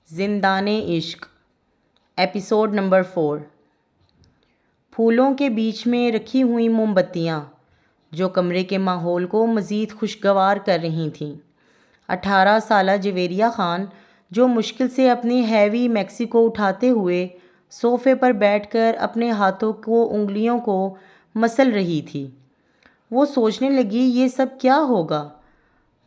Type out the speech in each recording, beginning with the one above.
زندان عشق episode number 4۔ پھولوں کے بیچ میں رکھی ہوئی موم بتیاں جو کمرے کے ماحول کو مزید خوشگوار کر رہی تھیں۔ 18 سالہ جویریہ خان جو مشکل سے اپنی ہیوی میکسی کو اٹھاتے ہوئے صوفے پر بیٹھ کر اپنے ہاتھوں کو انگلیوں کو مسل رہی تھی، وہ سوچنے لگی یہ سب کیا ہوگا؟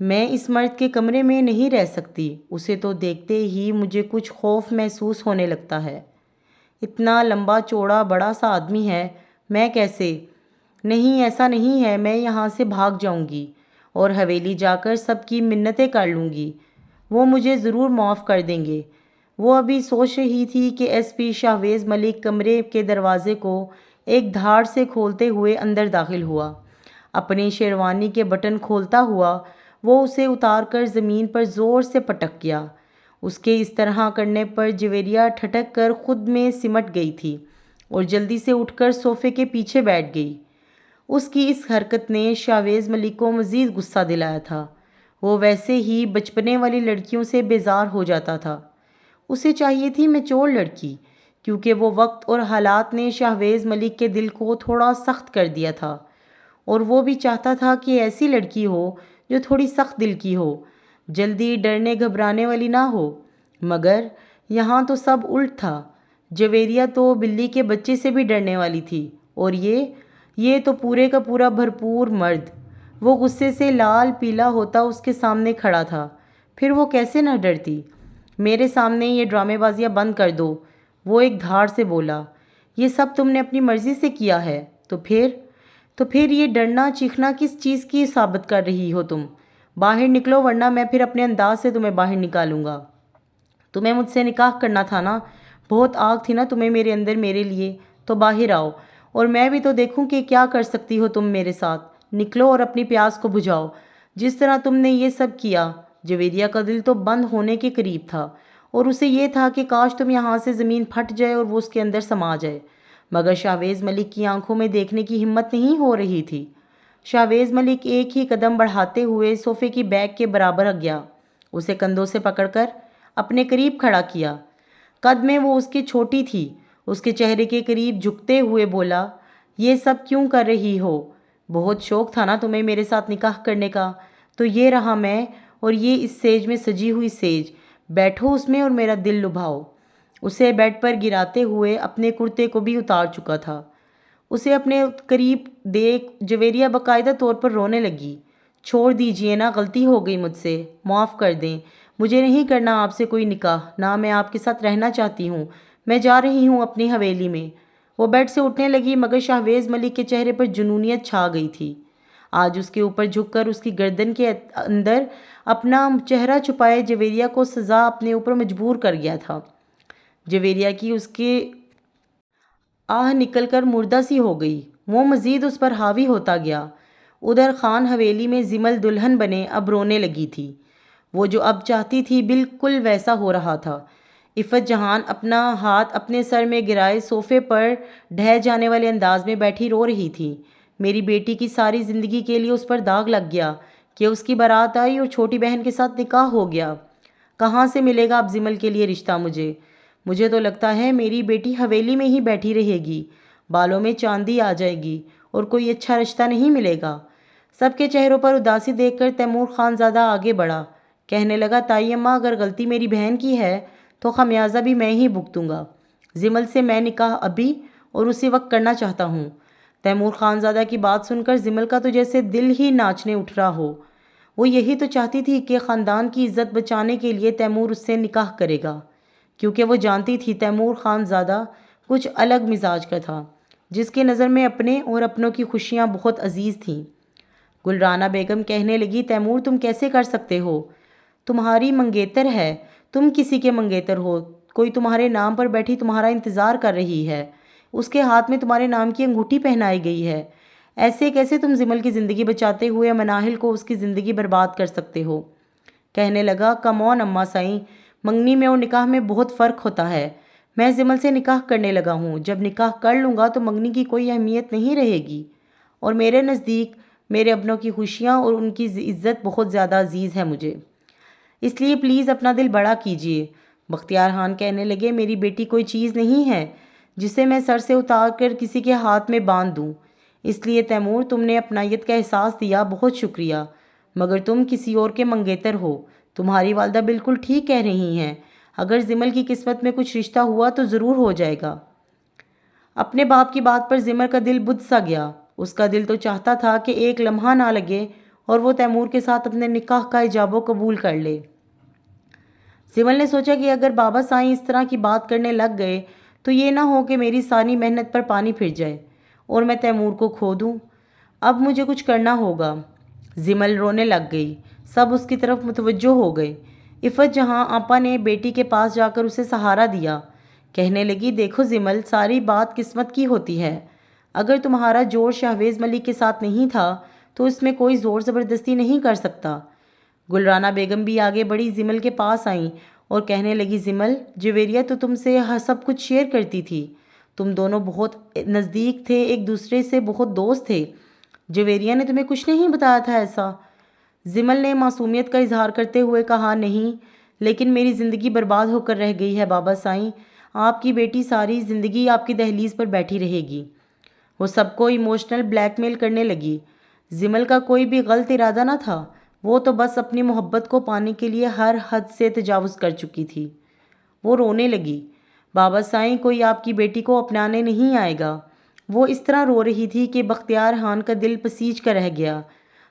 میں اس مرد کے کمرے میں نہیں رہ سکتی۔ اسے تو دیکھتے ہی مجھے کچھ خوف محسوس ہونے لگتا ہے۔ اتنا لمبا چوڑا بڑا سا آدمی ہے، میں کیسے؟ نہیں، ایسا نہیں ہے، میں یہاں سے بھاگ جاؤں گی اور حویلی جا کر سب کی منتیں کر لوں گی، وہ مجھے ضرور معاف کر دیں گے۔ وہ ابھی سوچ رہی تھی کہ ایس پی شاہویز ملک کمرے کے دروازے کو ایک دھاڑ سے کھولتے ہوئے اندر داخل ہوا۔ اپنی شیروانی کے بٹن کھولتا ہوا وہ اسے اتار کر زمین پر زور سے پٹک گیا۔ اس کے اس طرح کرنے پر جویریہ ٹھٹک کر خود میں سمٹ گئی تھی اور جلدی سے اٹھ کر صوفے کے پیچھے بیٹھ گئی۔ اس کی اس حرکت نے شاہویز ملک کو مزید غصہ دلایا تھا۔ وہ ویسے ہی بچپنے والی لڑکیوں سے بیزار ہو جاتا تھا۔ اسے چاہیے تھی میچور لڑکی، کیونکہ وہ وقت اور حالات نے شاہویز ملک کے دل کو تھوڑا سخت کر دیا تھا، اور وہ بھی چاہتا تھا کہ ایسی لڑکی ہو جو تھوڑی سخت دل کی ہو، جلدی ڈرنے گھبرانے والی نہ ہو۔ مگر یہاں تو سب الٹ تھا۔ جویریہ تو بلی کے بچے سے بھی ڈرنے والی تھی، اور یہ تو پورے کا پورا بھرپور مرد۔ وہ غصے سے لال پیلا ہوتا اس کے سامنے کھڑا تھا۔ پھر وہ کیسے نہ ڈرتی؟ میرے سامنے یہ ڈرامے بازیاں بند کر دو، وہ ایک دھاڑ سے بولا۔ یہ سب تم نے اپنی مرضی سے کیا ہے، تو پھر یہ ڈرنا چیخنا کس چیز کی ثابت کر رہی ہو تم؟ باہر نکلو ورنہ میں پھر اپنے انداز سے تمہیں باہر نکالوں گا۔ تمہیں مجھ سے نکاح کرنا تھا نا؟ بہت آگ تھی نا تمہیں میرے اندر میرے لیے؟ تو باہر آؤ اور میں بھی تو دیکھوں کہ کیا کر سکتی ہو تم میرے ساتھ۔ نکلو اور اپنی پیاس کو بجھاؤ جس طرح تم نے یہ سب کیا۔ جویریہ کا دل تو بند ہونے کے قریب تھا، اور اسے یہ تھا کہ کاش تم یہاں سے زمین پھٹ جائے اور وہ اس کے اندر سما جائے، مگر شاہویز ملک کی آنکھوں میں دیکھنے کی ہمت نہیں ہو رہی تھی۔ شاہویز ملک ایک ہی قدم بڑھاتے ہوئے صوفے کی بیک کے برابر گیا، اسے کندھوں سے پکڑ کر اپنے قریب کھڑا کیا۔ قد میں وہ اس کی چھوٹی تھی۔ اس کے چہرے کے قریب جھکتے ہوئے بولا، یہ سب کیوں کر رہی ہو؟ بہت شوق تھا نا تمہیں میرے ساتھ نکاح کرنے کا، تو یہ رہا میں، اور یہ اس سیج میں سجی ہوئی سیج، بیٹھو اس میں اور میرا دل لبھاؤ۔ اسے بیڈ پر گراتے ہوئے اپنے کرتے کو بھی اتار چکا تھا۔ اسے اپنے قریب دیکھ جویریہ باقاعدہ طور پر رونے لگی۔ چھوڑ دیجیے نا، غلطی ہو گئی مجھ سے، معاف کر دیں، مجھے نہیں کرنا آپ سے کوئی نکاح، نہ میں آپ کے ساتھ رہنا چاہتی ہوں، میں جا رہی ہوں اپنی حویلی میں۔ وہ بیڈ سے اٹھنے لگی، مگر شاہویز ملک کے چہرے پر جنونیت چھا گئی تھی۔ آج اس کے اوپر جھک کر اس کی گردن کے اندر اپنا چہرہ چھپائے جویریہ کو سزا اپنے اوپر مجبور کر گیا تھا۔ جویریہ کی اس کے آہ نکل کر مردہ سی ہو گئی۔ وہ مزید اس پر حاوی ہوتا گیا۔ ادھر خان حویلی میں زمل دلہن بنے اب رونے لگی تھی۔ وہ جو اب چاہتی تھی بالکل ویسا ہو رہا تھا۔ عفت جہان اپنا ہاتھ اپنے سر میں گرائے صوفے پر ڈھہ جانے والے انداز میں بیٹھی رو رہی تھی۔ میری بیٹی کی ساری زندگی کے لیے اس پر داغ لگ گیا کہ اس کی بارات آئی اور چھوٹی بہن کے ساتھ نکاح ہو گیا۔ کہاں سے ملے گا اب زمل کے لیے رشتہ مجھے تو لگتا ہے میری بیٹی حویلی میں ہی بیٹھی رہے گی، بالوں میں چاندی آ جائے گی اور کوئی اچھا رشتہ نہیں ملے گا۔ سب کے چہروں پر اداسی دیکھ کر تیمور خان زادہ آگے بڑھا، کہنے لگا، تائی اماں، اگر غلطی میری بہن کی ہے تو خمیازہ بھی میں ہی بھگتوں گا۔ زمل سے میں نکاح ابھی اور اسی وقت کرنا چاہتا ہوں۔ تیمور خان زادہ کی بات سن کر زمل کا تو جیسے دل ہی ناچنے اٹھ رہا ہو۔ وہ یہی تو چاہتی تھی کہ خاندان کی عزت بچانے کے لیے تیمور اس سے نکاح کرے گا، کیونکہ وہ جانتی تھی تیمور خان زادہ کچھ الگ مزاج کا تھا، جس کی نظر میں اپنے اور اپنوں کی خوشیاں بہت عزیز تھیں۔ گلرانہ بیگم کہنے لگی، تیمور تم کیسے کر سکتے ہو؟ تمہاری منگیتر ہے، تم کسی کے منگیتر ہو، کوئی تمہارے نام پر بیٹھی تمہارا انتظار کر رہی ہے، اس کے ہاتھ میں تمہارے نام کی انگوٹھی پہنائی گئی ہے، ایسے کیسے تم زمل کی زندگی بچاتے ہوئے مناہل کو اس کی زندگی برباد کر سکتے ہو؟ کہنے لگا، کم آن اماں سائیں، منگنی میں اور نکاح میں بہت فرق ہوتا ہے۔ میں زمل سے نکاح کرنے لگا ہوں، جب نکاح کر لوں گا تو منگنی کی کوئی اہمیت نہیں رہے گی، اور میرے نزدیک میرے اپنوں کی خوشیاں اور ان کی عزت بہت زیادہ عزیز ہے مجھے۔ اس لیے پلیز اپنا دل بڑا کیجیے، بختیار خان کہنے لگے میری بیٹی کوئی چیز نہیں ہے جسے میں سر سے اتار کر کسی کے ہاتھ میں باندھ دوں، اس لیے تیمور تم نے اپنائیت کا احساس دیا، بہت شکریہ، مگر تم کسی اور کے منگیتر ہو۔ تمہاری والدہ بالکل ٹھیک کہہ رہی ہیں، اگر زمل کی قسمت میں کچھ رشتہ ہوا تو ضرور ہو جائے گا۔ اپنے باپ کی بات پر زمل کا دل بدھ سا گیا، اس کا دل تو چاہتا تھا کہ ایک لمحہ نہ لگے اور وہ تیمور کے ساتھ اپنے نکاح کا ایجاب و قبول کر لے۔ زمل نے سوچا کہ اگر بابا سائیں اس طرح کی بات کرنے لگ گئے تو یہ نہ ہو کہ میری ساری محنت پر پانی پھر جائے اور میں تیمور کو کھو دوں۔ اب مجھے کچھ کرنا ہوگا۔ زمل رونے لگ گئی، سب اس کی طرف متوجہ ہو گئے۔ عفت جہاں آپا نے بیٹی کے پاس جا کر اسے سہارا دیا، کہنے لگی دیکھو زمل، ساری بات قسمت کی ہوتی ہے، اگر تمہارا جوڑ شہویز ملک کے ساتھ نہیں تھا تو اس میں کوئی زور زبردستی نہیں کر سکتا۔ گلرانہ بیگم بھی آگے بڑی زمل کے پاس آئیں اور کہنے لگی زمل، جویریہ تو تم سے سب کچھ شیئر کرتی تھی، تم دونوں بہت نزدیک تھے، ایک دوسرے سے بہت دوست تھے، جویریہ نے تمہیں کچھ نہیں بتایا تھا ایسا؟ زمل نے معصومیت کا اظہار کرتے ہوئے کہا نہیں، لیکن میری زندگی برباد ہو کر رہ گئی ہے بابا سائیں، آپ کی بیٹی ساری زندگی آپ کی دہلیز پر بیٹھی رہے گی۔ وہ سب کو ایموشنل بلیک میل کرنے لگی۔ زمل کا کوئی بھی غلط ارادہ نہ تھا، وہ تو بس اپنی محبت کو پانے کے لیے ہر حد سے تجاوز کر چکی تھی۔ وہ رونے لگی، بابا سائیں کوئی آپ کی بیٹی کو اپنانے نہیں آئے گا۔ وہ اس طرح رو رہی تھی کہ بختیار خان کا دل پسیج کر رہ گیا۔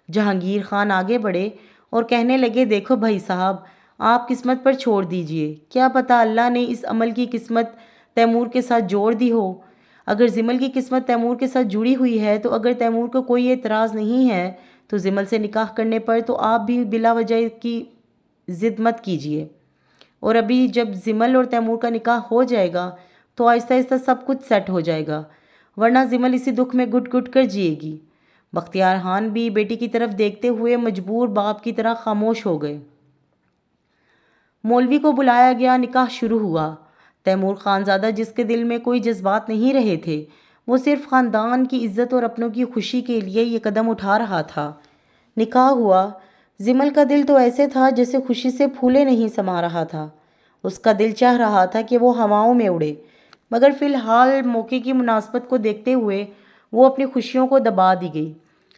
جہانگیر خان آگے بڑھے اور کہنے لگے دیکھو بھائی صاحب، آپ قسمت پر چھوڑ دیجئے، کیا پتہ اللہ نے اس عمل کی قسمت تیمور کے ساتھ جوڑ دی ہو۔ اگر زمل کی قسمت تیمور کے ساتھ جڑی ہوئی ہے تو اگر تیمور کو کوئی اعتراض نہیں ہے تو زمل سے نکاح کرنے پر تو آپ بھی بلا وجہ کی ضد مت کیجیے، اور ابھی جب زمل اور تیمور کا نکاح ہو جائے گا تو آہستہ آہستہ سب کچھ سیٹ ہو جائے گا، ورنہ زمل اسی دکھ میں گٹ گٹ کر جیے گی۔ بختیار خان بھی بیٹی کی طرف دیکھتے ہوئے مجبور باپ کی طرح خاموش ہو گئے۔ مولوی کو بلایا گیا، نکاح شروع ہوا۔ تیمور خانزادہ جس کے دل میں کوئی جذبات نہیں رہے تھے، وہ صرف خاندان کی عزت اور اپنوں کی خوشی کے لیے یہ قدم اٹھا رہا تھا۔ نکاح ہوا۔ زمل کا دل تو ایسے تھا جیسے خوشی سے پھولے نہیں سما رہا تھا، اس کا دل چاہ رہا تھا کہ وہ ہواؤں میں اڑے، مگر فی الحال موقع کی مناسبت کو دیکھتے ہوئے وہ اپنی خوشیوں کو دبا دی گئی۔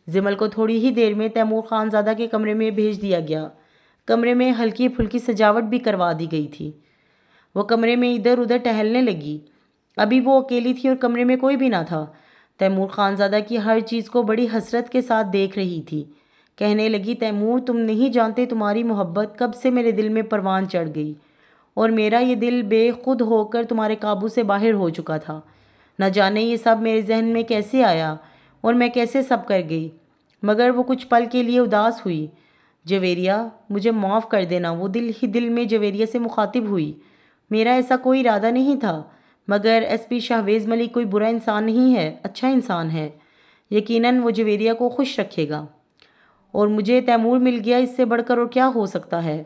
زمل کو تھوڑی ہی دیر میں تیمور خانزادہ کے کمرے میں بھیج دیا گیا۔ کمرے میں ہلکی پھلکی سجاوٹ بھی کروا دی گئی تھی۔ وہ کمرے میں ادھر ادھر ٹہلنے لگی۔ ابھی وہ اکیلی تھی اور کمرے میں کوئی بھی نہ تھا۔ تیمور خانزادہ کی ہر چیز کو بڑی حسرت کے ساتھ دیکھ رہی تھی۔ کہنے لگی تیمور، تم نہیں جانتے تمہاری محبت کب سے میرے دل میں پروان چڑھ گئی، اور میرا یہ دل بے خود ہو کر تمہارے قابو سے باہر ہو چکا تھا۔ نہ جانے یہ سب میرے ذہن میں کیسے آیا اور میں کیسے سب کر گئی، مگر وہ کچھ پل کے لیے اداس ہوئی۔ جویریہ، مجھے معاف کر دینا، وہ دل ہی دل میں جویریہ سے مخاطب ہوئی۔ میرا ایسا کوئی ارادہ نہیں تھا، مگر ایس پی شہویز ملک کوئی برا انسان نہیں ہے، اچھا انسان ہے، یقیناً وہ جویریہ کو خوش رکھے گا، اور مجھے تیمور مل گیا، اس سے بڑھ کر اور کیا ہو سکتا ہے۔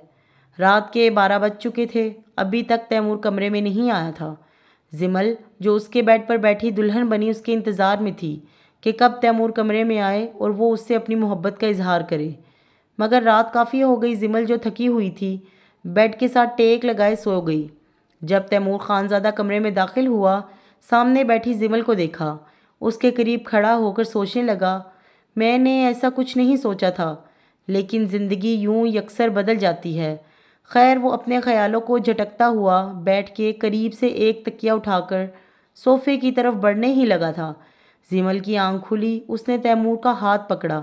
رات کے 12 بج چکے تھے، ابھی تک تیمور کمرے میں نہیں آیا تھا۔ زمل جو اس کے بیڈ پر بیٹھی دلہن بنی اس کے انتظار میں تھی کہ کب تیمور کمرے میں آئے اور وہ اس سے اپنی محبت کا اظہار کرے، مگر رات کافی ہو گئی۔ زمل جو تھکی ہوئی تھی بیڈ کے ساتھ ٹیک لگائے سو گئی۔ جب تیمور خانزادہ کمرے میں داخل ہوا، سامنے بیٹھی زمل کو دیکھا، اس کے قریب کھڑا ہو کر سوچنے لگا، میں نے ایسا کچھ نہیں سوچا تھا، لیکن زندگی یوں یکسر بدل جاتی ہے۔ خیر، وہ اپنے خیالوں کو جھٹکتا ہوا بیٹھ کے قریب سے ایک تکیہ اٹھا کر صوفے کی طرف بڑھنے ہی لگا تھا۔ زمل کی آنکھ کھلی، اس نے تیمور کا ہاتھ پکڑا،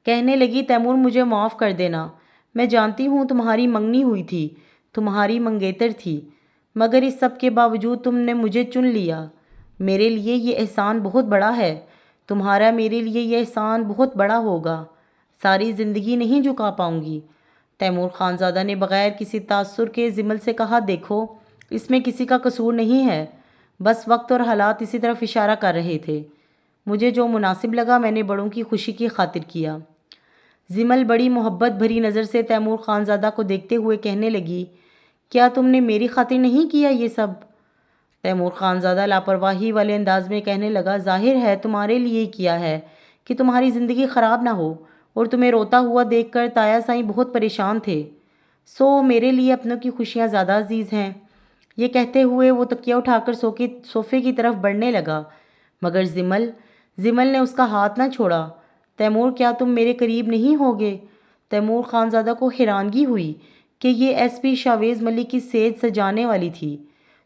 کہنے لگی تیمور، مجھے معاف کر دینا، میں جانتی ہوں تمہاری منگنی ہوئی تھی، تمہاری منگیتر تھی، مگر اس سب کے باوجود تم نے مجھے چن لیا۔ میرے لیے یہ احسان بہت بڑا ہے، تمہارا میرے لیے یہ احسان بہت بڑا ہوگا، ساری زندگی نہیں جھکا پاؤں گی۔ تیمور خانزادہ نے بغیر کسی تاثر کے زمل سے کہا، دیکھو، اس میں کسی کا قصور نہیں ہے، بس وقت اور حالات اسی طرف اشارہ کر رہے تھے، مجھے جو مناسب لگا میں نے بڑوں کی خوشی کی خاطر کیا۔ زمل بڑی محبت بھری نظر سے تیمور خانزادہ کو دیکھتے ہوئے کہنے لگی، کیا تم نے میری خاطر نہیں کیا یہ سب؟ تیمور خانزادہ لاپرواہی والے انداز میں کہنے لگا، ظاہر ہے تمہارے لیے کیا ہے کہ تمہاری زندگی خراب نہ ہو، اور تمہیں روتا ہوا دیکھ کر تایا سائیں بہت پریشان تھے۔ سو میرے لیے اپنوں کی خوشیاں زیادہ عزیز ہیں۔ یہ کہتے ہوئے وہ تکیہ اٹھا کر صوفے کی طرف بڑھنے لگا، مگر زمل نے اس کا ہاتھ نہ چھوڑا۔ تیمور، کیا تم میرے قریب نہیں ہوگے؟ تیمور خانزادہ کو حیرانگی ہوئی کہ یہ ایس پی شاویز ملک کی صحت سجانے والی تھی،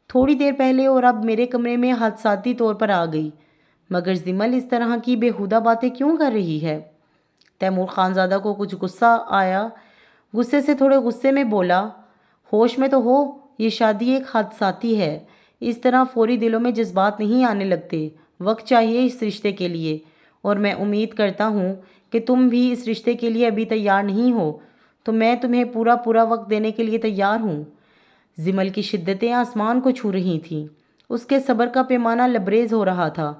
تھوڑی دیر پہلے اور اب میرے کمرے میں حادثاتی طور پر آ گئی، مگر زمل اس طرح کی بیہودہ باتیں کیوں کر رہی ہے؟ تیمور خانزادہ کو کچھ غصہ آیا، غصے سے تھوڑے غصے میں بولا، ہوش میں تو ہو، یہ شادی ایک حادثاتی ہے، اس طرح فوری دلوں میں جذبات نہیں آنے لگتے، وقت چاہیے اس رشتے کے لیے، اور میں امید کرتا ہوں کہ تم بھی اس رشتے کے لیے ابھی تیار نہیں ہو، تو میں تمہیں پورا وقت دینے کے لیے تیار ہوں۔ زمل کی شدتیں آسمان کو چھو رہی تھیں، اس کے صبر کا پیمانہ لبریز ہو رہا تھا۔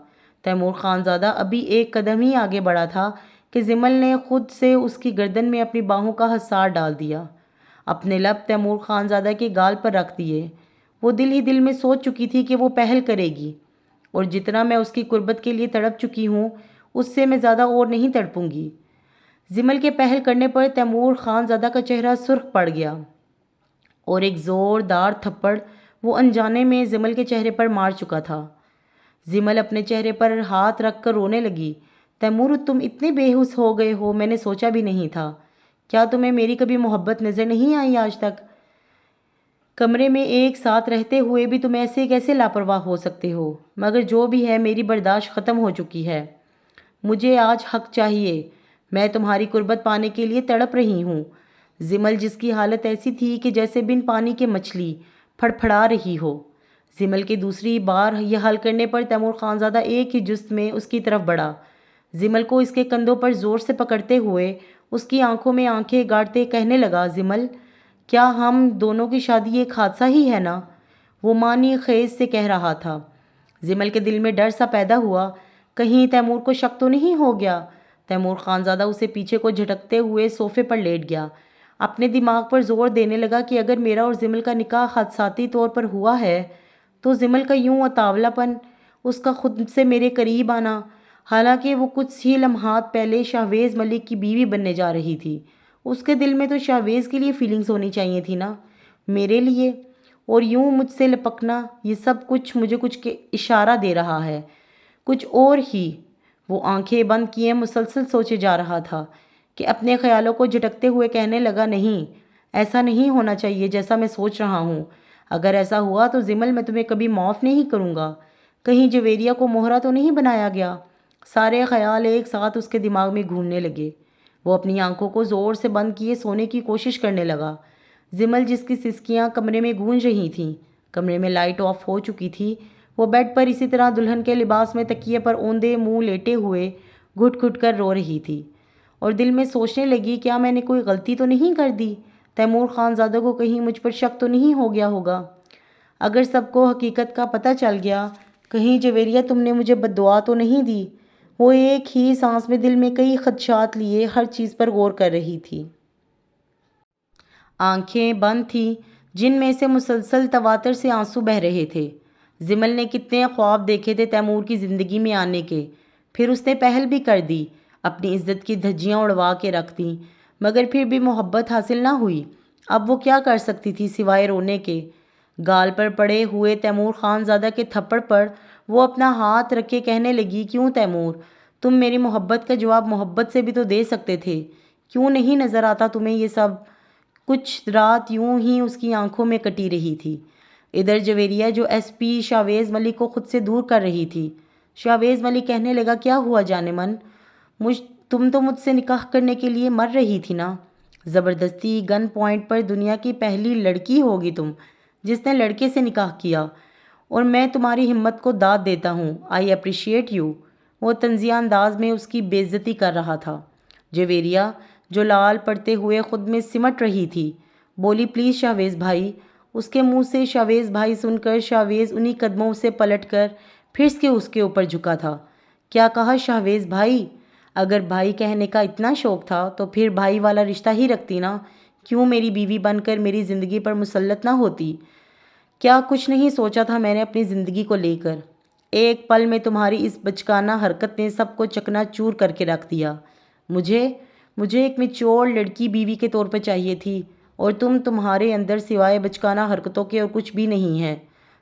تیمور خانزادہ ابھی ایک قدم ہی آگے بڑھا تھا کہ زمل نے خود سے اس کی گردن میں اپنی باہوں کا حصار ڈال دیا، اپنے لب تیمور خانزادہ کے گال پر رکھ دیے۔ وہ دل ہی دل میں سوچ چکی تھی کہ وہ پہل کرے گی، اور جتنا میں اس کی قربت کے لیے تڑپ چکی ہوں، اس سے میں زیادہ اور نہیں تڑپوں گی۔ زمل کے پہل کرنے پر تیمور خانزادہ کا چہرہ سرخ پڑ گیا، اور ایک زوردار تھپڑ وہ انجانے میں زمل کے چہرے پر مار چکا تھا۔ زمل اپنے چہرے پر ہاتھ رکھ کر رونے لگی۔ تیمور، تم اتنے بے ہوش ہو گئے ہو، میں نے سوچا بھی نہیں تھا۔ کیا تمہیں میری کبھی محبت نظر نہیں آئی آج تک؟ کمرے میں ایک ساتھ رہتے ہوئے بھی تم ایسے کیسے لاپرواہ ہو سکتے ہو؟ مگر جو بھی ہے، میری برداشت ختم ہو چکی ہے۔ مجھے آج حق چاہیے، میں تمہاری قربت پانے کے لیے تڑپ رہی ہوں۔ زمل، جس کی حالت ایسی تھی کہ جیسے بن پانی کے مچھلی پھڑپھڑا رہی ہو۔ زمل کے دوسری بار یہ حل کرنے پر تیمور خانزادہ ایک ہی جست میں اس کی طرف بڑھا، زمل کو اس کے کندھوں پر زور سے پکڑتے ہوئے اس کی آنکھوں میں آنکھیں گاڑتے کہنے لگا، زمل، کیا ہم دونوں کی شادی ایک حادثہ ہی ہے نا؟ وہ معنی خیز سے کہہ رہا تھا۔ زمل کے دل میں ڈر سا پیدا ہوا، کہیں تیمور کو شک تو نہیں ہو گیا؟ تیمور خانزادہ اسے پیچھے کو جھٹکتے ہوئے صوفے پر لیٹ گیا، اپنے دماغ پر زور دینے لگا کہ اگر میرا اور زمل کا نکاح حادثاتی طور پر ہوا ہے تو زمل کا یوں اتاولا پن، اس کا خود سے میرے قریب آنا، حالانکہ وہ کچھ ہی لمحات پہلے شاویز ملک کی بیوی بننے جا رہی تھی، اس کے دل میں تو شاویز کے لیے فیلنگز ہونی چاہیے تھی نا، میرے لیے، اور یوں مجھ سے لپکنا، یہ سب کچھ مجھے کچھ کے اشارہ دے رہا ہے، کچھ اور ہی۔ وہ آنکھیں بند کیے مسلسل سوچے جا رہا تھا کہ اپنے خیالوں کو جھٹکتے ہوئے کہنے لگا، نہیں، ایسا نہیں ہونا چاہیے جیسا میں سوچ رہا ہوں، اگر ایسا ہوا تو زمل، میں تمہیں کبھی معاف نہیں کروں گا، کہیں جویریہ کو مہرا تو نہیں بنایا گیا؟ سارے خیال ایک ساتھ اس کے دماغ میں گھومنے لگے۔ وہ اپنی آنکھوں کو زور سے بند کیے سونے کی کوشش کرنے لگا۔ زمل، جس کی سسکیاں کمرے میں گونج رہی تھیں، کمرے میں لائٹ آف ہو چکی تھی، وہ بیڈ پر اسی طرح دلہن کے لباس میں تکیے پر اوندے منہ لیٹے ہوئے گھٹ گھٹ کر رو رہی تھی، اور دل میں سوچنے لگی، کیا میں نے کوئی غلطی تو نہیں کر دی؟ تیمور خانزادہ کو کہیں مجھ پر شک تو نہیں ہو گیا ہوگا؟ اگر سب کو حقیقت کا پتہ چل گیا، کہیں جویریہ تم نے مجھے بد دعا تو نہیں دی؟ وہ ایک ہی سانس میں دل میں کئی خدشات لیے ہر چیز پر غور کر رہی تھی۔ آنکھیں بند تھیں، جن میں سے مسلسل تواتر سے آنسو بہہ رہے تھے۔ زمل نے کتنے خواب دیکھے تھے تیمور کی زندگی میں آنے کے، پھر اس نے پہل بھی کر دی، اپنی عزت کی دھجیاں اڑوا کے رکھ دیں، مگر پھر بھی محبت حاصل نہ ہوئی۔ اب وہ کیا کر سکتی تھی سوائے رونے کے؟ گال پر پڑے ہوئے تیمور خانزادہ کے تھپڑ پر وہ اپنا ہاتھ رکھ کے کہنے لگی، کیوں تیمور، تم میری محبت کا جواب محبت سے بھی تو دے سکتے تھے، کیوں نہیں نظر آتا تمہیں یہ سب؟ کچھ رات یوں ہی اس کی آنکھوں میں کٹی رہی تھی۔ ادھر جویریہ، جو ایس پی شاویز ملک کو خود سے دور کر رہی تھی۔ شاویز ملک کہنے لگا، کیا ہوا جانے من؟ تم تو مجھ سے نکاح کرنے کے لیے مر رہی تھی نا؟ زبردستی گن پوائنٹ پر دنیا کی پہلی لڑکی ہوگی تم، جس نے لڑکے سے نکاح کیا، اور میں تمہاری ہمت کو داد دیتا ہوں، آئی اپریشیٹ یو۔ وہ طنزیہ انداز میں اس کی بے عزتی کر رہا تھا۔ جویریہ، جو لال پڑتے ہوئے خود میں سمٹ رہی تھی، بولی، پلیز شاویز بھائی۔ اس کے منہ سے شاویز بھائی سن کر شاویز انہی قدموں سے پلٹ کر پھر کے اس کے اوپر جھکا تھا۔ کیا کہا شاویز بھائی؟ اگر بھائی کہنے کا اتنا شوق تھا تو پھر بھائی والا رشتہ ہی رکھتی نا، کیوں میری بیوی بن کر میری زندگی پر مسلط نہ ہوتی؟ کیا کچھ نہیں سوچا تھا میں نے اپنی زندگی کو لے کر؟ ایک پل میں تمہاری اس بچکانہ حرکت نے سب کو چکنا چور کر کے رکھ دیا۔ مجھے ایک میچور لڑکی بیوی کے طور پر چاہیے تھی، اور تمہارے اندر سوائے بچکانہ حرکتوں کے اور کچھ بھی نہیں ہے۔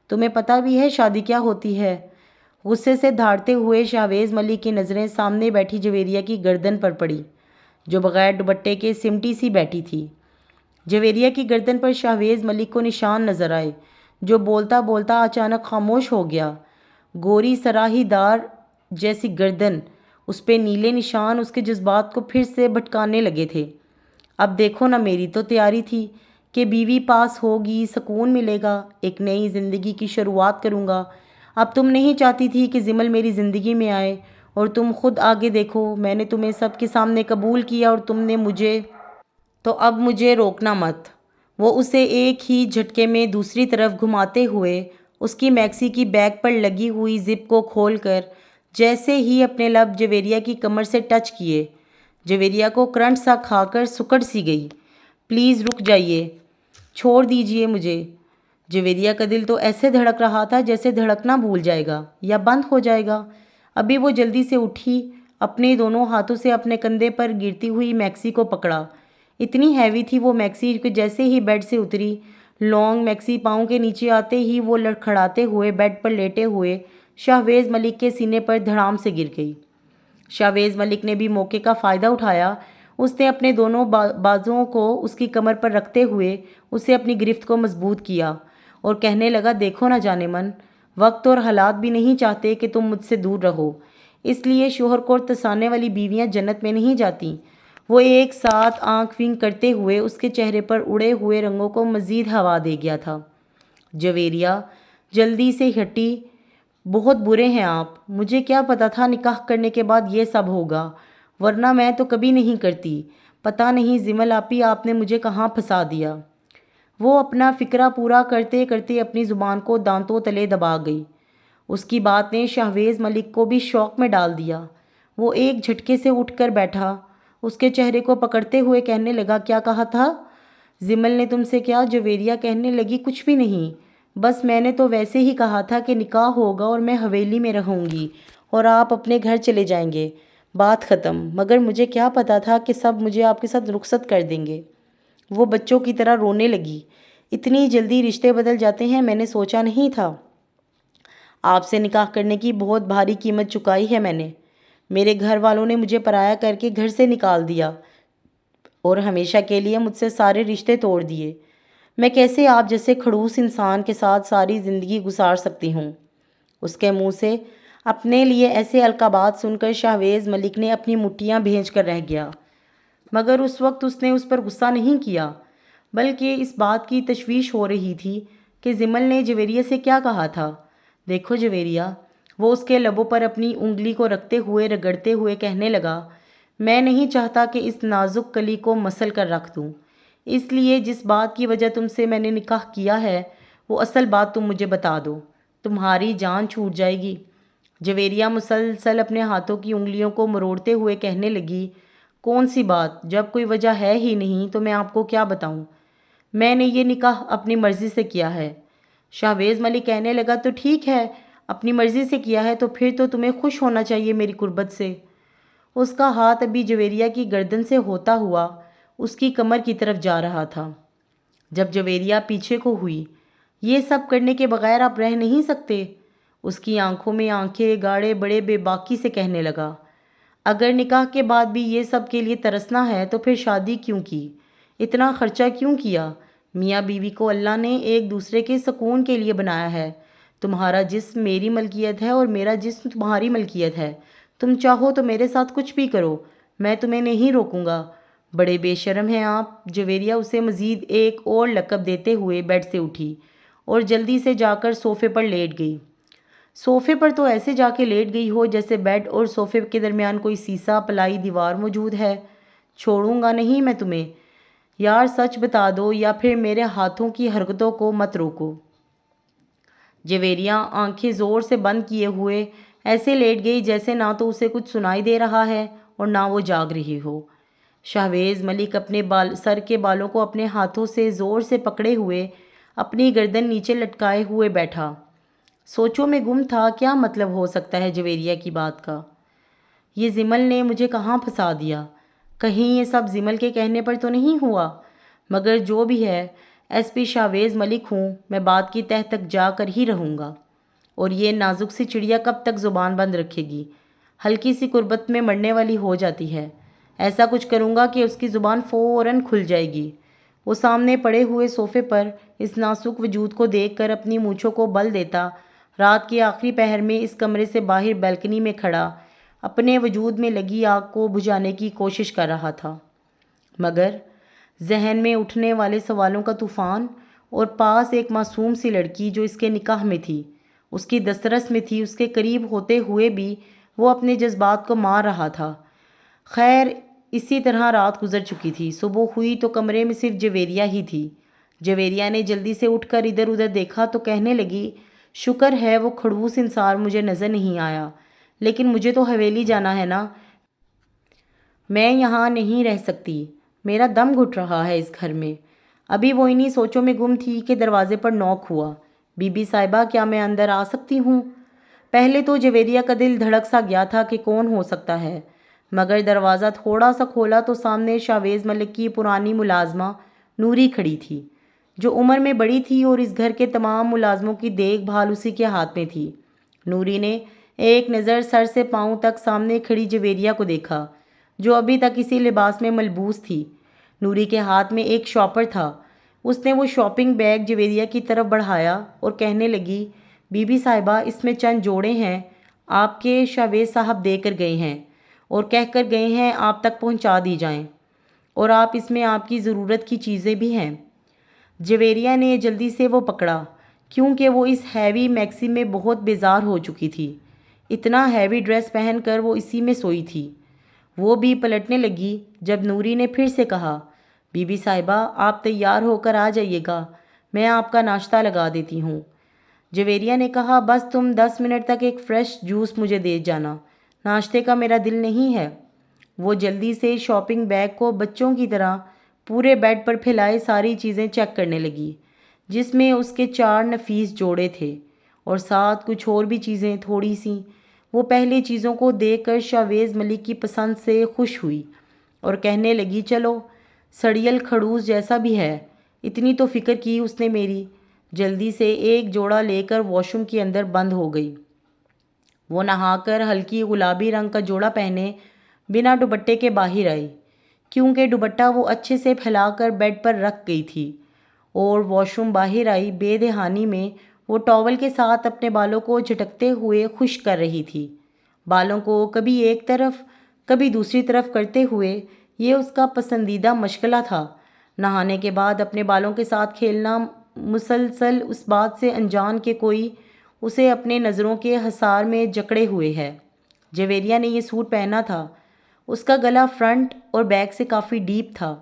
تمہیں پتہ بھی ہے شادی کیا ہوتی ہے؟ غصے سے دھاڑتے ہوئے شاہویز ملک کی نظریں سامنے بیٹھی جویریہ کی گردن پر پڑی، جو بغیر دوپٹے کے سمٹی سی بیٹھی تھی۔ جویریہ کی گردن پر شاہویز ملک کو نشان نظر آئے، جو بولتا بولتا اچانک خاموش ہو گیا۔ گوری سراہی دار جیسی گردن، اس پہ نیلے نشان اس کے جذبات کو پھر سے بھٹکانے لگے تھے۔ اب دیکھو نا، میری تو تیاری تھی کہ بیوی پاس ہوگی، سکون ملے گا، ایک نئی زندگی کی شروعات کروں گا۔ اب تم نہیں چاہتی تھی کہ زمل میری زندگی میں آئے، اور تم خود آگے دیکھو، میں نے تمہیں سب کے سامنے قبول کیا اور تم نے مجھے، تو اب مجھے روکنا مت۔ وہ اسے ایک ہی جھٹکے میں دوسری طرف گھماتے ہوئے اس کی میکسی کی بیک پر لگی ہوئی زپ کو کھول کر جیسے ہی اپنے لب جویریہ کی کمر سے ٹچ کیے، جویریہ کو کرنٹ سا کھا کر سکڑ سی گئی۔ پلیز رک جائیے، چھوڑ دیجیے مجھے۔ جویریہ کا دل تو ایسے دھڑک رہا تھا جیسے دھڑکنا بھول جائے گا یا بند ہو جائے گا۔ ابھی وہ جلدی سے اٹھی، اپنے دونوں ہاتھوں سے اپنے کندھے پر گرتی ہوئی میکسی کو پکڑا۔ اتنی ہیوی تھی وہ میکسی کہ جیسے ہی بیڈ سے اتری، لانگ میکسی پاؤں کے نیچے آتے ہی وہ لڑکھڑاتے ہوئے بیڈ پر لیٹے ہوئے شاہویز ملک کے سینے پر دھڑام سے گر گئی۔ شاہویز ملک نے بھی موقع کا فائدہ اٹھایا۔ اس نے اپنے دونوں بازوؤں کو اس کی کمر پر رکھتے ہوئے اسے اپنی گرفت کو مضبوط کیا اور کہنے لگا، دیکھو نا جانے من، وقت اور حالات بھی نہیں چاہتے کہ تم مجھ سے دور رہو، اس لیے شوہر کو ترسانے والی بیویاں جنت میں نہیں جاتیں۔ وہ ایک ساتھ آنکھ ونک کرتے ہوئے اس کے چہرے پر اڑے ہوئے رنگوں کو مزید ہوا دے گیا تھا۔ جویریہ جلدی سے ہٹی، بہت برے ہیں آپ، مجھے کیا پتا تھا نکاح کرنے کے بعد یہ سب ہوگا، ورنہ میں تو کبھی نہیں کرتی۔ پتہ نہیں زمل آپی آپ نے مجھے کہاں پھنسا دیا۔ وہ اپنا فکرہ پورا کرتے کرتے اپنی زبان کو دانتوں تلے دبا گئی۔ اس کی بات نے شاہویز ملک کو بھی شوق میں ڈال دیا۔ وہ ایک جھٹکے سے اٹھ کر بیٹھا، اس کے چہرے کو پکڑتے ہوئے کہنے لگا، کیا کہا تھا؟ زمل نے تم سے کیا؟ جویریہ کہنے لگی، کچھ بھی نہیں، بس میں نے تو ویسے ہی کہا تھا کہ نکاح ہوگا اور میں حویلی میں رہوں گی اور آپ اپنے گھر چلے جائیں گے، بات ختم۔ مگر مجھے کیا پتا تھا کہ سب مجھے آپ کے ساتھ رخصت کر دیں گے۔ وہ بچوں کی طرح رونے لگی۔ اتنی جلدی رشتے بدل جاتے ہیں، میں نے سوچا نہیں تھا۔ آپ سے نکاح کرنے کی بہت بھاری قیمت چکائی ہے میں نے۔ میرے گھر والوں نے مجھے پرایا کر کے گھر سے نکال دیا اور ہمیشہ کے لیے مجھ سے سارے رشتے توڑ دیے۔ میں کیسے آپ جیسے کھڑوس انسان کے ساتھ ساری زندگی گزار سکتی ہوں؟ اس کے منہ سے اپنے لیے ایسے القابات سن کر شاہویز ملک نے اپنی مٹھیاں بھیج کر رہ گیا، مگر اس وقت اس نے اس پر غصہ نہیں کیا، بلکہ اس بات کی تشویش ہو رہی تھی کہ زمل نے جویریہ سے کیا کہا تھا۔ دیکھو جویریہ، وہ اس کے لبوں پر اپنی انگلی کو رکھتے ہوئے رگڑتے ہوئے کہنے لگا، میں نہیں چاہتا کہ اس نازک کلی کو مسل کر رکھ دوں، اس لیے جس بات کی وجہ تم سے میں نے نکاح کیا ہے وہ اصل بات تم مجھے بتا دو، تمہاری جان چھوٹ جائے گی۔ جویریہ مسلسل اپنے ہاتھوں کی انگلیوں کو مروڑتے ہوئے کہنے لگی، کون سی بات؟ جب کوئی وجہ ہے ہی نہیں تو میں آپ کو کیا بتاؤں؟ میں نے یہ نکاح اپنی مرضی سے کیا ہے۔ شاہویز ملک کہنے لگا، تو ٹھیک ہے، اپنی مرضی سے کیا ہے تو پھر تو تمہیں خوش ہونا چاہیے میری قربت سے۔ اس کا ہاتھ ابھی جویریہ کی گردن سے ہوتا ہوا اس کی کمر کی طرف جا رہا تھا۔ جب جویریہ پیچھے کو ہوئی، یہ سب کرنے کے بغیر آپ رہ نہیں سکتے؟ اس کی آنکھوں میں آنکھیں گاڑے بڑے بے باکی سے کہنے لگا، اگر نکاح کے بعد بھی یہ سب کے لیے ترسنا ہے تو پھر شادی کیوں کی؟ اتنا خرچہ کیوں کیا؟ میاں بیوی کو اللہ نے ایک دوسرے کے سکون کے لیے بنایا ہے۔ تمہارا جسم میری ملکیت ہے اور میرا جسم تمہاری ملکیت ہے۔ تم چاہو تو میرے ساتھ کچھ بھی کرو، میں تمہیں نہیں روکوں گا۔ بڑے بے شرم ہیں آپ۔ جویریہ اسے مزید ایک اور لقب دیتے ہوئے بیڈ سے اٹھی اور جلدی سے جا کر صوفے پر لیٹ گئی۔ صوفے پر تو ایسے جا کے لیٹ گئی ہو جیسے بیڈ اور صوفے کے درمیان کوئی سیسا پلائی دیوار موجود ہے۔ چھوڑوں گا نہیں میں تمہیں۔ یار سچ بتا دو یا پھر میرے ہاتھوں کی حرکتوں کو مت روکو۔ جویریہ آنکھیں زور سے بند کیے ہوئے ایسے لیٹ گئی جیسے نہ تو اسے کچھ سنائی دے رہا ہے اور نہ وہ جاگ رہی ہو۔ شاہویز ملک اپنے سر کے بالوں کو اپنے ہاتھوں سے زور سے پکڑے ہوئے اپنی گردن نیچے لٹکائے ہوئے بیٹھا۔ سوچوں میں گم تھا، کیا مطلب ہو سکتا ہے جویریہ کی بات کا؟ یہ زمل نے مجھے کہاں پھنسا دیا؟ کہیں یہ سب زمل کے کہنے پر تو نہیں ہوا؟ مگر جو بھی ہے ایس پی شاویز ملک ہوں، میں بات کی تہ تک جا کر ہی رہوں گا۔ اور یہ نازک سی چڑیا کب تک زبان بند رکھے گی؟ ہلکی سی قربت میں مرنے والی ہو جاتی ہے۔ ایسا کچھ کروں گا کہ اس کی زبان فوراً کھل جائے گی۔ وہ سامنے پڑے ہوئے صوفے پر اس نازک وجود کو دیکھ کر اپنی مونچھوں کو بل دیتا رات کے آخری پہر میں اس کمرے سے باہر بیلکنی میں کھڑا اپنے وجود میں لگی آگ کو بجھانے کی کوشش کر رہا تھا۔ مگر ذہن میں اٹھنے والے سوالوں کا طوفان اور پاس ایک معصوم سی لڑکی جو اس کے نکاح میں تھی، اس کی دسترس میں تھی، اس کے قریب ہوتے ہوئے بھی وہ اپنے جذبات کو مار رہا تھا۔ خیر اسی طرح رات گزر چکی تھی۔ صبح ہوئی تو کمرے میں صرف جویریہ ہی تھی۔ جویریہ نے جلدی سے اٹھ کر ادھر ادھر دیکھا تو کہنے لگی، شکر ہے وہ کھڑوس انسان مجھے نظر نہیں آیا، لیکن مجھے تو حویلی جانا ہے نا، میں یہاں نہیں رہ سکتی، میرا دم گھٹ رہا ہے اس گھر میں۔ ابھی وہ انہی سوچوں میں گم تھی کہ دروازے پر نوک ہوا۔ بی بی صاحبہ کیا میں اندر آ سکتی ہوں؟ پہلے تو جویریہ کا دل دھڑک سا گیا تھا کہ کون ہو سکتا ہے، مگر دروازہ تھوڑا سا کھولا تو سامنے شاویز ملک کی پرانی ملازمہ نوری کھڑی تھی، جو عمر میں بڑی تھی اور اس گھر کے تمام ملازموں کی دیکھ بھال اسی کے ہاتھ میں تھی۔ نوری نے ایک نظر سر سے پاؤں تک سامنے کھڑی جویریہ کو دیکھا، جو ابھی تک اسی لباس میں ملبوس تھی۔ نوری کے ہاتھ میں ایک شاپر تھا۔ اس نے وہ شاپنگ بیگ جویریہ کی طرف بڑھایا اور کہنے لگی، بی بی صاحبہ اس میں چند جوڑے ہیں، آپ کے شاویز صاحب دے کر گئے ہیں اور کہہ کر گئے ہیں آپ تک پہنچا دی جائیں، اور آپ اس میں آپ کی ضرورت کی چیزیں بھی ہیں۔ جویریہ نے جلدی سے وہ پکڑا، کیونکہ وہ اس ہیوی میکسی میں بہت بیزار ہو چکی تھی۔ اتنا ہیوی ڈریس پہن کر وہ اسی میں سوئی تھی۔ وہ بھی پلٹنے لگی جب نوری نے پھر سے کہا، بی بی صاحبہ آپ تیار ہو کر آ جائیے گا، میں آپ کا ناشتہ لگا دیتی ہوں۔ جویریہ نے کہا، بس تم 10 منٹ تک ایک فریش جوس مجھے دے جانا، ناشتے کا میرا دل نہیں ہے۔ وہ جلدی سے شاپنگ بیگ کو بچوں کی طرح پورے بیڈ پر پھیلائے ساری چیزیں چیک کرنے لگی، جس میں اس کے 4 نفیس جوڑے تھے اور ساتھ کچھ اور بھی چیزیں تھوڑی سی۔ وہ پہلی چیزوں کو دیکھ کر شاویز ملک کی پسند سے خوش ہوئی اور کہنے لگی، چلو سڑیل کھڑوس جیسا بھی ہے، اتنی تو فکر کی اس نے میری۔ جلدی سے ایک جوڑا لے کر واش روم کے اندر بند ہو گئی۔ وہ نہا کر ہلکی گلابی رنگ کا جوڑا پہنے بنا دوپٹے کے باہر آئی، کیونکہ دوپٹہ وہ اچھے سے پھیلا کر بیڈ پر رکھ گئی تھی، اور واش روم باہر آئی بے دہانی میں وہ ٹاول کے ساتھ اپنے بالوں کو جھٹکتے ہوئے خشک کر رہی تھی۔ بالوں کو کبھی ایک طرف کبھی دوسری طرف کرتے ہوئے یہ اس کا پسندیدہ مشغلہ تھا۔ نہانے کے بعد اپنے بالوں کے ساتھ کھیلنا، مسلسل اس بات سے انجان کہ کوئی اسے اپنے نظروں کے حصار میں جکڑے ہوئے ہے۔ جویریہ نے یہ سوٹ پہنا تھا، اس کا گلا فرنٹ اور بیک سے کافی ڈیپ تھا۔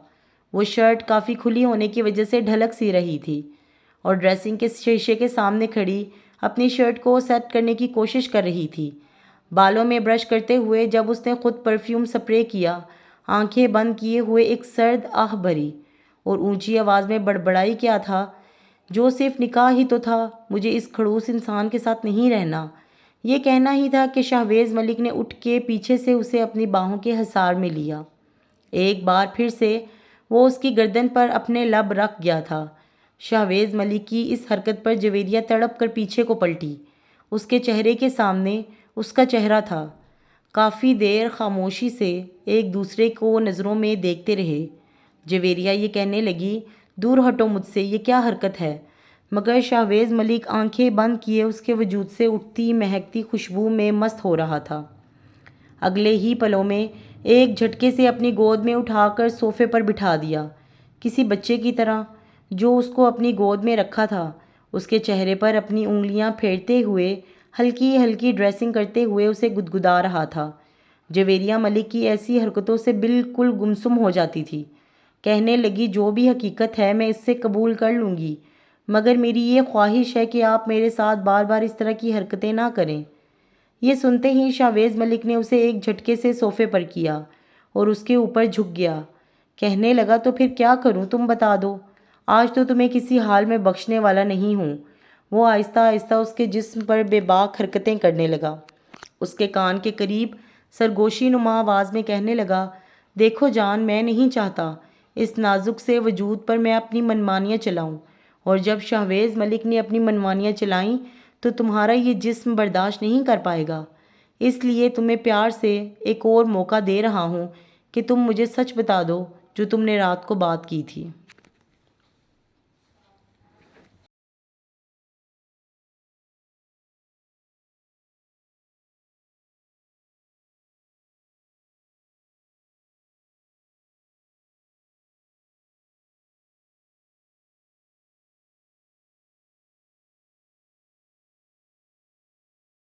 وہ شرٹ کافی کھلی ہونے کی وجہ سے ڈھلک سی رہی تھی، اور ڈریسنگ کے شیشے کے سامنے کھڑی اپنی شرٹ کو سیٹ کرنے کی کوشش کر رہی تھی، بالوں میں برش کرتے ہوئے۔ جب اس نے خود پرفیوم سپرے کیا، آنکھیں بند کیے ہوئے ایک سرد آہ بھری اور اونچی آواز میں بڑبڑائی، کیا تھا جو صرف نکاح ہی تو تھا، مجھے اس کھڑوس انسان کے ساتھ نہیں رہنا۔ یہ کہنا ہی تھا کہ شاویز ملک نے اٹھ کے پیچھے سے اسے اپنی باہوں کے حصار میں لیا۔ ایک بار پھر سے وہ اس کی گردن پر اپنے لب رکھ گیا تھا۔ شاویز ملک کی اس حرکت پر جویریہ تڑپ کر پیچھے کو پلٹی۔ اس کے چہرے کے سامنے اس کا چہرہ تھا۔ کافی دیر خاموشی سے ایک دوسرے کو نظروں میں دیکھتے رہے۔ جویریہ یہ کہنے لگی، دور ہٹو مجھ سے، یہ کیا حرکت ہے؟ مگر شاویز ملک آنکھیں بند کیے اس کے وجود سے اٹھتی مہکتی خوشبو میں مست ہو رہا تھا۔ اگلے ہی پلوں میں ایک جھٹکے سے اپنی گود میں اٹھا کر صوفے پر بٹھا دیا، کسی بچے کی طرح جو اس کو اپنی گود میں رکھا تھا۔ اس کے چہرے پر اپنی انگلیاں پھیرتے ہوئے ہلکی ہلکی ڈریسنگ کرتے ہوئے اسے گدگدا رہا تھا۔ جویریہ ملک کی ایسی حرکتوں سے بالکل گمسم ہو جاتی تھی۔ کہنے لگی، جو بھی حقیقت ہے میں اس سے قبول کر لوں گی، مگر میری یہ خواہش ہے کہ آپ میرے ساتھ بار بار اس طرح کی حرکتیں نہ کریں۔ یہ سنتے ہی شاویز ملک نے اسے ایک جھٹکے سے صوفے پر کیا اور اس کے اوپر جھک گیا۔ کہنے لگا، تو پھر کیا کروں، تم بتا دو، آج تو تمہیں کسی حال میں بخشنے والا نہیں ہوں۔ وہ آہستہ آہستہ اس کے جسم پر بے باک حرکتیں کرنے لگا، اس کے کان کے قریب سرگوشی نما آواز میں کہنے لگا، دیکھو جان، میں نہیں چاہتا اس نازک سے وجود پر میں اپنی منمانیاں چلاؤں؟ اور جب شہویز ملک نے اپنی منمانیاں چلائیں تو تمہارا یہ جسم برداشت نہیں کر پائے گا۔ اس لیے تمہیں پیار سے ایک اور موقع دے رہا ہوں کہ تم مجھے سچ بتا دو جو تم نے رات کو بات کی تھی۔